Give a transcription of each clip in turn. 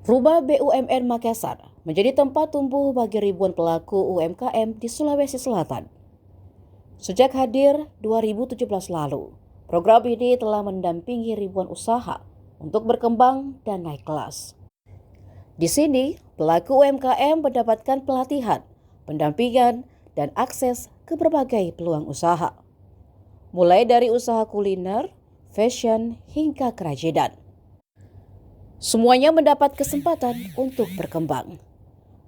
Rumah BUMN Makassar menjadi tempat tumbuh bagi ribuan pelaku UMKM di Sulawesi Selatan. Sejak hadir 2017 lalu, program ini telah mendampingi ribuan usaha untuk berkembang dan naik kelas. Di sini, pelaku UMKM mendapatkan pelatihan, pendampingan, dan akses ke berbagai peluang usaha. Mulai dari usaha kuliner, fashion, hingga kerajinan. Semuanya mendapat kesempatan untuk berkembang.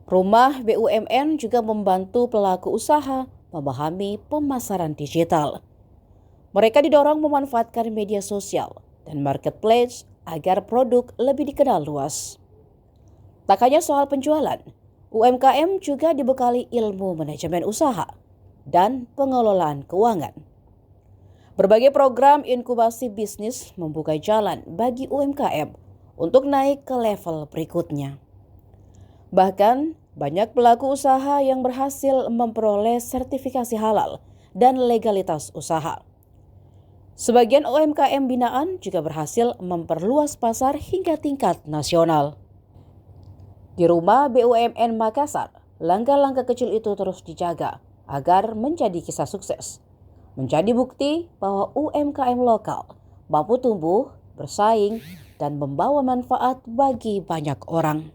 Rumah BUMN juga membantu pelaku usaha memahami pemasaran digital. Mereka didorong memanfaatkan media sosial dan marketplace agar produk lebih dikenal luas. Tak hanya soal penjualan, UMKM juga dibekali ilmu manajemen usaha dan pengelolaan keuangan. Berbagai program inkubasi bisnis membuka jalan bagi UMKM untuk naik ke level berikutnya. Bahkan, banyak pelaku usaha yang berhasil memperoleh sertifikasi halal dan legalitas usaha. Sebagian UMKM binaan juga berhasil memperluas pasar hingga tingkat nasional. Di rumah BUMN Makassar, langkah-langkah kecil itu terus dijaga agar menjadi kisah sukses. Menjadi bukti bahwa UMKM lokal mampu tumbuh, bersaing, dan membawa manfaat bagi banyak orang.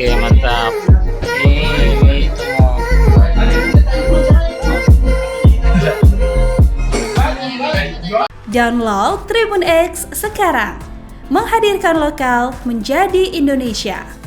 Oke, mantap. Download Tribun X sekarang, menghadirkan lokal menjadi Indonesia.